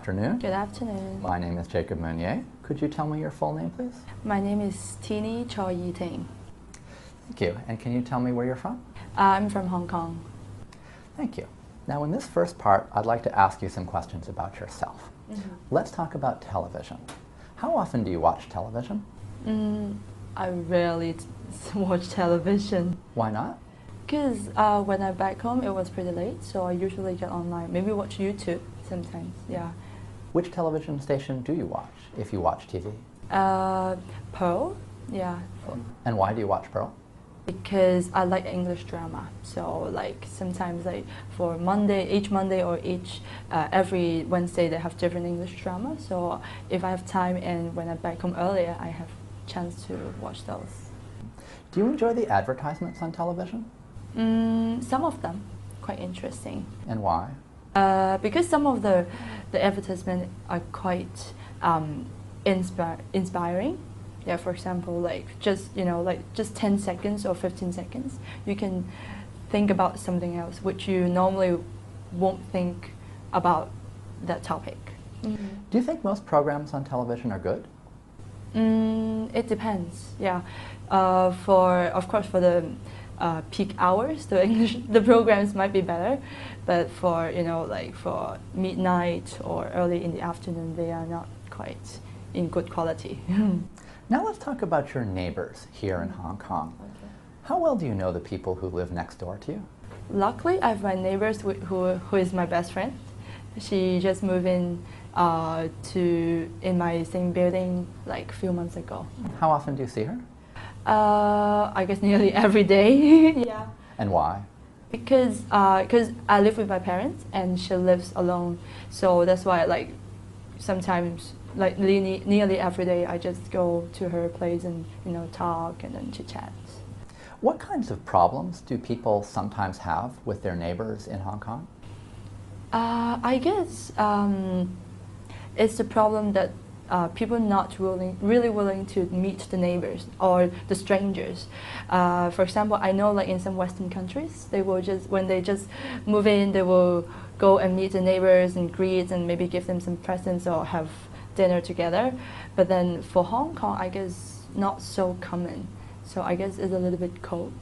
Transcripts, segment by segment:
afternoon. Good afternoon. My name is Jacob Meunier. Could you tell me your full name, please? My name is Tini Choi Yi-Ting. Thank you. And can you tell me where you're from? I'm from Hong Kong. Thank you. Now, in this first part, I'd like to ask you some questions about yourself. Let's talk about television. How often do you watch television? I rarely watch television. Why not? Because when I'm back home, it was pretty late, so I usually get online. Maybe watch YouTube sometimes, yeah. Which television station do you watch, if you watch TV? Pearl, yeah. And why do you watch Pearl? Because I like English drama, so like sometimes like for Monday, each Monday or every Wednesday they have different English drama. So if I have time and when I'm back home earlier, I have chance to watch those. Do you enjoy the advertisements on television? Some of them, quite interesting. And why? Because some of the advertisements are quite inspiring. Yeah, for example, like just 10 seconds or 15 seconds, you can think about something else which you normally won't think about that topic. Do you think most programs on television are good? It depends. Yeah, of course for the peak hours, the programs might be better, but for for midnight or early in the afternoon, they are not quite in good quality. Now let's talk about your neighbors here in Hong Kong. Okay. How well do you know the people who live next door to you? Luckily, I have my neighbors who is my best friend. She just moved in in my same building like a few months ago. How often do you see her? I guess nearly every day. Yeah. And why? Because I live with my parents and she lives alone, so that's why like sometimes like nearly every day I just go to her place and talk and then chit chat. What kinds of problems do people sometimes have with their neighbors in Hong Kong? I guess it's the problem that people not really willing to meet the neighbors or the strangers. For example, I know like in some Western countries, they will when they just move in, they will go and meet the neighbors and greet and maybe give them some presents or have dinner together. But then for Hong Kong, I guess not so common. So I guess it's a little bit cold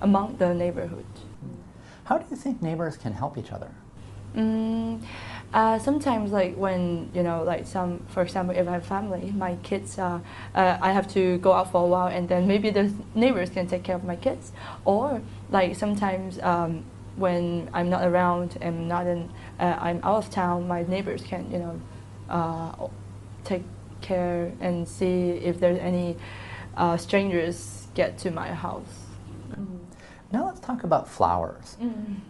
among the neighborhood. How do you think neighbors can help each other? Sometimes like when, for example, if I have family, my kids, I have to go out for a while and then maybe the neighbors can take care of my kids. Or like sometimes when I'm not around and I'm out of town, my neighbors can, take care and see if there's any strangers get to my house. Now let's talk about flowers.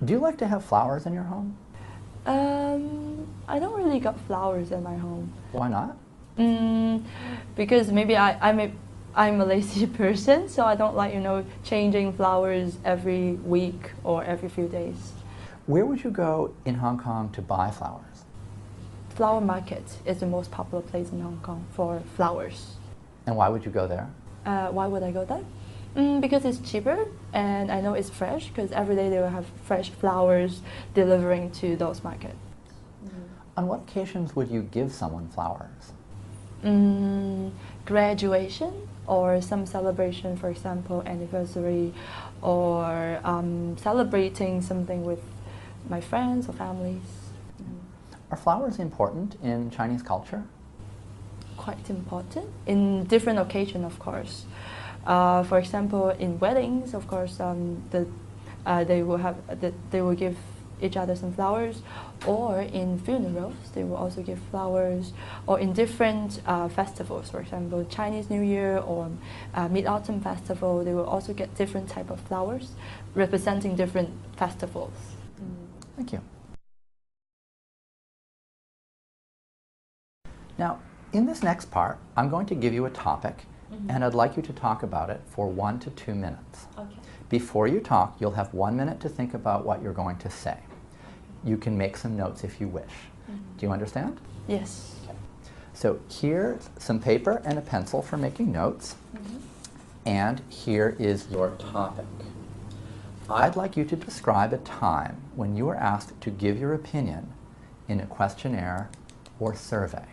Do you like to have flowers in your home? I don't really got flowers in my home. Why not? Because maybe I'm a lazy person, so I don't like changing flowers every week or every few days. Where would you go in Hong Kong to buy flowers? Flower market is the most popular place in Hong Kong for flowers. And why would you go there? Why would I go there? Because it's cheaper and I know it's fresh, because every day they will have fresh flowers delivering to those markets. On what occasions would you give someone flowers? Graduation or some celebration, for example, anniversary, or celebrating something with my friends or families. Are flowers important in Chinese culture? Quite important in different occasions, of course. For example, in weddings, of course, they will give each other some flowers, or in funerals, they will also give flowers, or in different festivals, for example, Chinese New Year or Mid-Autumn Festival, they will also get different type of flowers representing different festivals. Thank you. Now, in this next part, I'm going to give you a topic, and I'd like you to talk about it for 1 to 2 minutes. Okay. Before you talk, you'll have 1 minute to think about what you're going to say. You can make some notes if you wish. Do you understand? Yes. Okay. So here's some paper and a pencil for making notes. And here is your topic. I'd like you to describe a time when you were asked to give your opinion in a questionnaire or survey?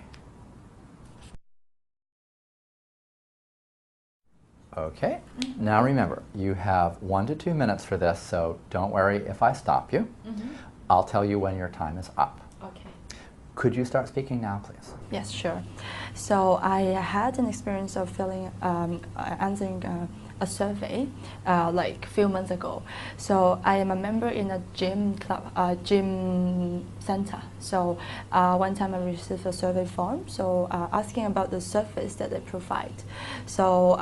Okay, now remember, you have 1 to 2 minutes for this, so don't worry if I stop you. I'll tell you when your time is up. Okay. Could you start speaking now, please? Yes, sure. So I had an experience of answering a survey like a few months ago. So I am a member in a gym club, gym center. So one time I received a survey form, so asking about the service that they provide. So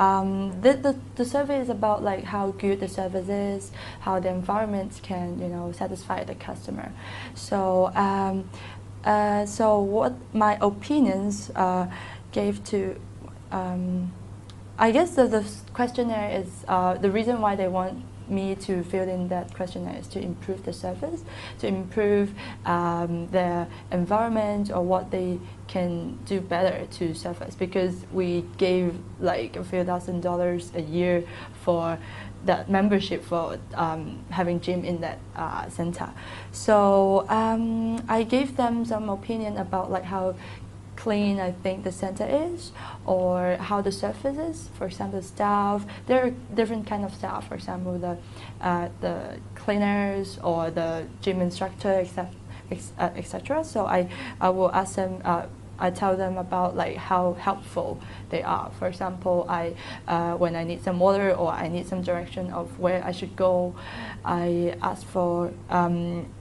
the survey is about like how good the service is, how the environment can satisfy the customer. So so what my opinions gave to, I guess the questionnaire is, the reason why they want me to fill in that questionnaire is to improve the service, to improve their environment or what they can do better to service, because we gave like a few $1,000s a year for that membership for having gym in that center. So I gave them some opinion about like how clean I think the center is, or how the surface is. For example, staff, there are different kind of staff. For example, the cleaners or the gym instructor, etc. So I will ask them. I tell them about like how helpful they are. For example, when I need some water or I need some direction of where I should go, I ask for.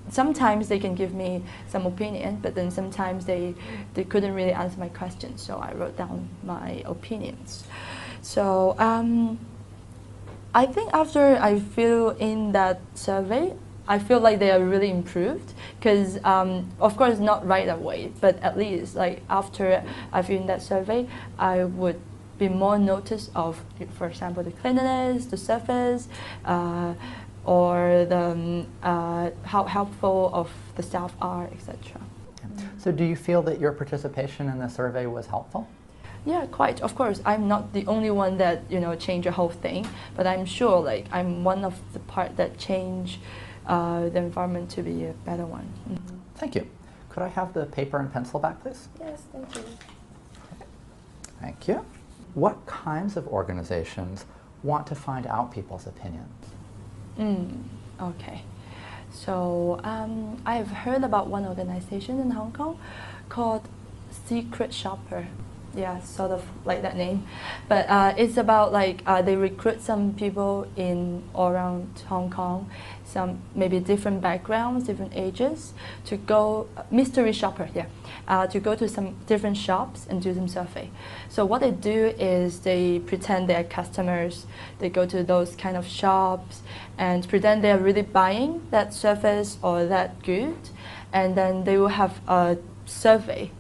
Sometimes they can give me some opinion, but then sometimes they couldn't really answer my questions. So I wrote down my opinions. So I think after I fill in that survey, I feel like they are really improved, because of course not right away, but at least like after I fill in that survey, I would be more notice of, for example, the cleanliness, the surface, or the how helpful of the staff are, etc. So do you feel that your participation in the survey was helpful? Yeah, quite. Of course, I'm not the only one that changed the whole thing, but I'm sure like I'm one of the part that changed the environment to be a better one. Thank you. Could I have the paper and pencil back, please? Yes, thank you. Thank you. What kinds of organizations want to find out people's opinions? Okay. So I've heard about one organization in Hong Kong called Secret Shopper. Yeah, sort of like that name. But it's about like they recruit some people in or around Hong Kong, some maybe different backgrounds, different ages, to go, mystery shopper, yeah, to go to some different shops and do some survey. So what they do is they pretend they're customers, they go to those kind of shops and pretend they're really buying that service or that good, and then they will have a survey.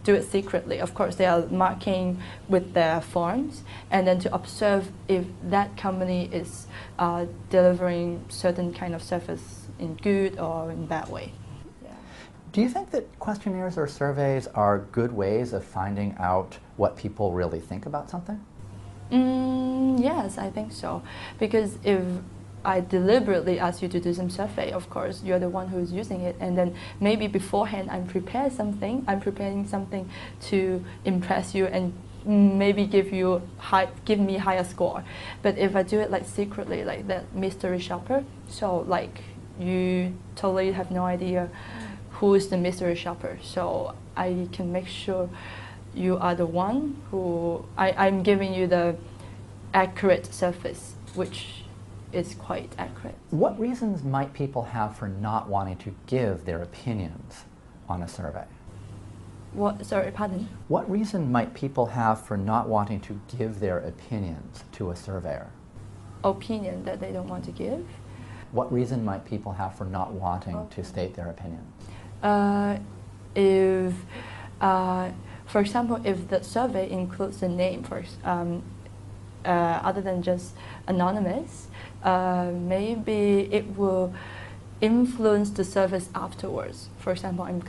Do it secretly. Of course, they are marking with their forms, and then to observe if that company is delivering certain kind of service in good or in bad way. Yeah. Do you think that questionnaires or surveys are good ways of finding out what people really think about something? Yes, I think so. Because if I deliberately ask you to do some survey, of course, you're the one who's using it, and then maybe beforehand I'm preparing something to impress you and maybe give me higher score. But if I do it like secretly, like that mystery shopper, so like you totally have no idea who is the mystery shopper, so I can make sure you are the one who, I'm giving you the accurate service, which is quite accurate. What reasons might people have for not wanting to give their opinions on a survey? What? Sorry, pardon? What reason might people have for not wanting to give their opinions to a surveyor? Opinion that they don't want to give? What reason might people have for not wanting to state their opinions? For example, if the survey includes the name other than just anonymous, maybe it will influence the service afterwards. For example, I'm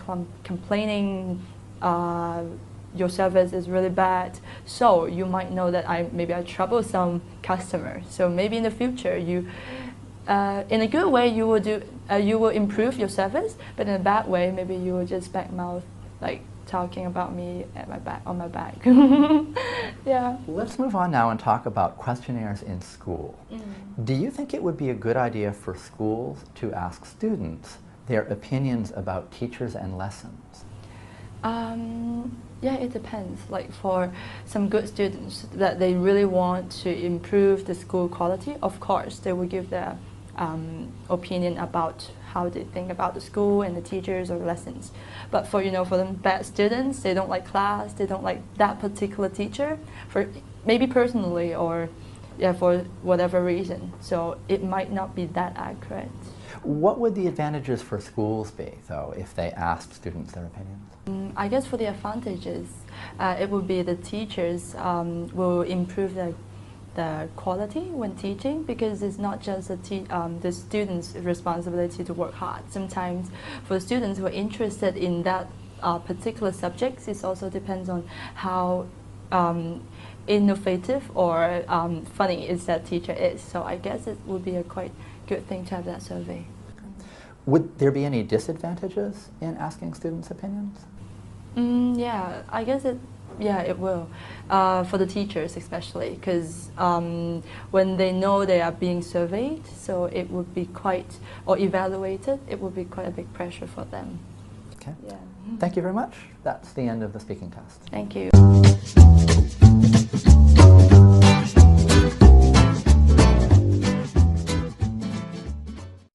complaining your service is really bad, so you might know that maybe a troublesome customer. So maybe in the future in a good way, you will improve your service, but in a bad way, maybe you will just backmouth, like talking about me at my back, on my back. Yeah. Let's move on now and talk about questionnaires in school. Do you think it would be a good idea for schools to ask students their opinions about teachers and lessons? Yeah, it depends. Like for some good students that they really want to improve the school quality, of course, they will give their opinion about how they think about the school and the teachers or lessons. But for for the bad students, they don't like class, they don't like that particular teacher, for maybe personally or for whatever reason. So it might not be that accurate. What would the advantages for schools be, though, if they asked students their opinions? I guess for the advantages, it would be the teachers will improve the quality when teaching, because it's not just the students' responsibility to work hard. Sometimes for the students who are interested in that particular subjects, it also depends on how innovative or funny is that teacher is. So I guess it would be a quite good thing to have that survey. Would there be any disadvantages in asking students' opinions? Yeah, I guess it will, for the teachers especially, because when they know they are being surveyed, so it would be or evaluated, it would be quite a big pressure for them. Okay. Yeah. Thank you very much. That's the end of the speaking test. Thank you.